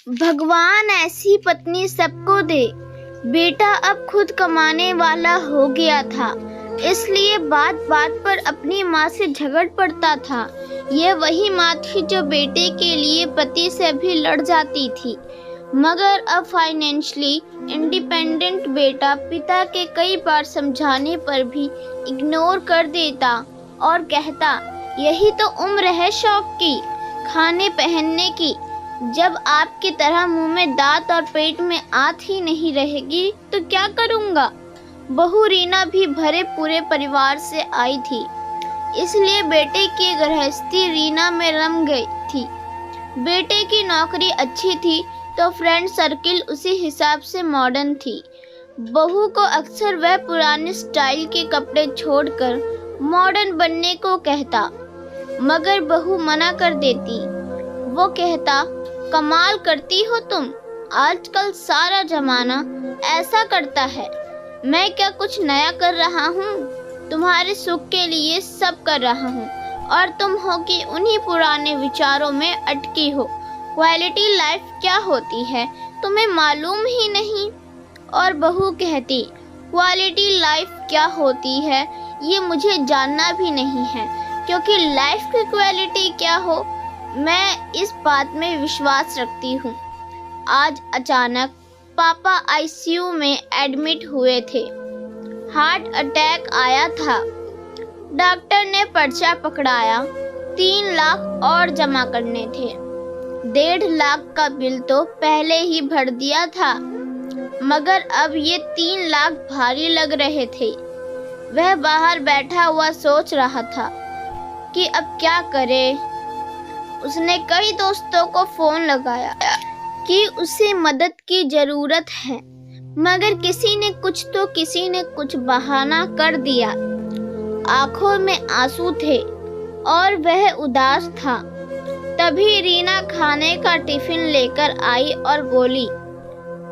भगवान ऐसी पत्नी सबको दे। बेटा अब खुद कमाने वाला हो गया था, इसलिए बात बात पर अपनी माँ से झगड़ पड़ता था। ये वही माँ थी जो बेटे के लिए पति से भी लड़ जाती थी। मगर अब फाइनेंशियली इंडिपेंडेंट बेटा पिता के कई बार समझाने पर भी इग्नोर कर देता और कहता, यही तो उम्र है शौक की, खाने पहनने की। जब आपकी तरह मुंह में दांत और पेट में आंत ही नहीं रहेगी तो क्या करूँगा। बहू रीना भी भरे पूरे परिवार से आई थी, इसलिए बेटे की गृहस्थी रीना में रम गई थी। बेटे की नौकरी अच्छी थी तो फ्रेंड सर्किल उसी हिसाब से मॉडर्न थी। बहू को अक्सर वह पुराने स्टाइल के कपड़े छोड़कर मॉडर्न बनने को कहता, मगर बहू मना कर देती। वो कहता, कमाल करती हो तुम, आजकल सारा जमाना ऐसा करता है। मैं क्या कुछ नया कर रहा हूँ? तुम्हारे सुख के लिए सब कर रहा हूँ और तुम हो कि उन्हीं पुराने विचारों में अटकी हो। क्वालिटी लाइफ क्या होती है तुम्हें मालूम ही नहीं। और बहू कहती, क्वालिटी लाइफ क्या होती है ये मुझे जानना भी नहीं है, क्योंकि लाइफ की क्वालिटी क्या हो मैं इस बात में विश्वास रखती हूँ। आज अचानक पापा आईसीयू में एडमिट हुए थे। हार्ट अटैक आया था। डॉक्टर ने पर्चा पकड़ाया, 3 लाख और जमा करने थे। 1.5 लाख का बिल तो पहले ही भर दिया था, मगर अब ये 3 लाख भारी लग रहे थे। वह बाहर बैठा हुआ सोच रहा था कि अब क्या करे। उसने कई दोस्तों को फोन लगाया कि उसे मदद की जरूरत है, मगर किसी ने कुछ बहाना कर दिया। आंखों में आंसू थे और वह उदास था। तभी रीना खाने का टिफिन लेकर आई और बोली,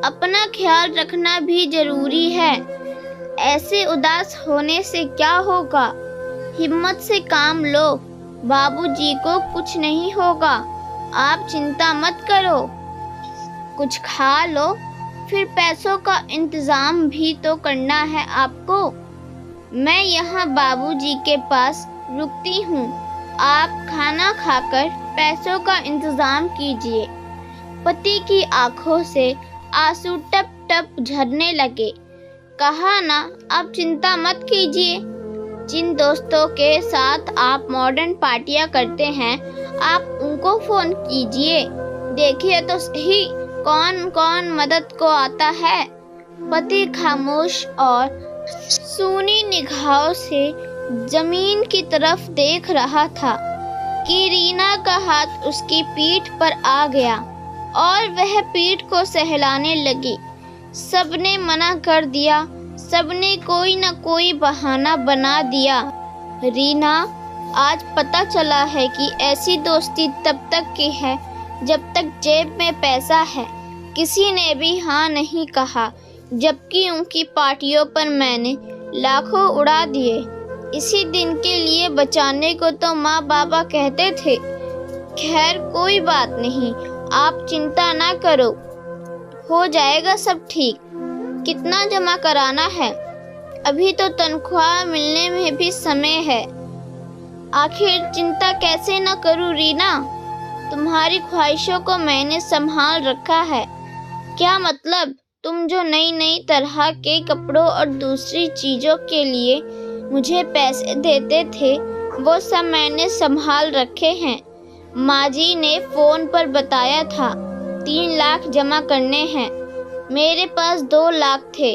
अपना ख्याल रखना भी जरूरी है। ऐसे उदास होने से क्या होगा, हिम्मत से काम लो। बाबूजी को कुछ नहीं होगा, आप चिंता मत करो। कुछ खा लो, फिर पैसों का इंतजाम भी तो करना है आपको। मैं यहाँ बाबूजी के पास रुकती हूँ, आप खाना खाकर पैसों का इंतजाम कीजिए। पति की आंखों से आंसू टप टप झरने लगे। कहा ना, आप चिंता मत कीजिए। जिन दोस्तों के साथ आप मॉडर्न पार्टियां करते हैं, आप उनको फोन कीजिए, देखिए तो सही कौन कौन मदद को आता है। पति खामोश और सूनी निगाहों से जमीन की तरफ देख रहा था कि रीना का हाथ उसकी पीठ पर आ गया और वह पीठ को सहलाने लगी। सबने मना कर दिया, सबने कोई न कोई बहाना बना दिया। रीना, आज पता चला है कि ऐसी दोस्ती तब तक की है जब तक जेब में पैसा है। किसी ने भी हाँ नहीं कहा, जबकि उनकी पार्टियों पर मैंने लाखों उड़ा दिए। इसी दिन के लिए बचाने को तो माँ बाबा कहते थे। खैर कोई बात नहीं, आप चिंता ना करो, हो जाएगा सब ठीक। कितना जमा कराना है? अभी तो तनख्वाह मिलने में भी समय है। आखिर चिंता कैसे न करूं रीना, तुम्हारी ख्वाहिशों को मैंने संभाल रखा है। क्या मतलब? तुम जो नई नई तरह के कपड़ों और दूसरी चीजों के लिए मुझे पैसे देते थे, वो सब मैंने संभाल रखे हैं। माँ जी ने फोन पर बताया था 3 लाख जमा करने हैं। मेरे पास 2 लाख थे,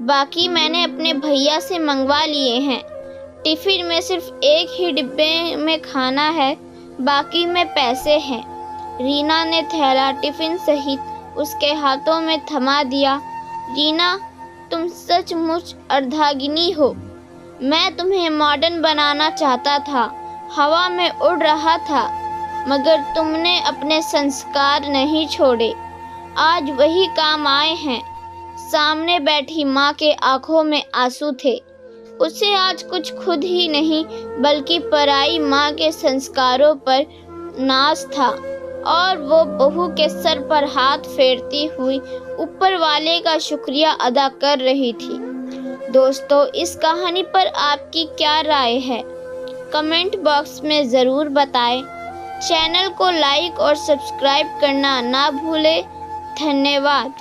बाकी मैंने अपने भैया से मंगवा लिए हैं। टिफिन में सिर्फ एक ही डिब्बे में खाना है, बाकी में पैसे हैं। रीना ने थैला टिफिन सहित उसके हाथों में थमा दिया। रीना, तुम सचमुच अर्धांगिनी हो। मैं तुम्हें मॉडर्न बनाना चाहता था, हवा में उड़ रहा था, मगर तुमने अपने संस्कार नहीं छोड़े। आज वही काम आए हैं। सामने बैठी माँ के आंखों में आंसू थे। उसे आज कुछ खुद ही नहीं बल्कि पराई माँ के संस्कारों पर नाज था और वो बहू के सर पर हाथ फेरती हुई ऊपर वाले का शुक्रिया अदा कर रही थी। दोस्तों, इस कहानी पर आपकी क्या राय है? कमेंट बॉक्स में ज़रूर बताएं। चैनल को लाइक और सब्सक्राइब करना ना भूलें। धन्यवाद।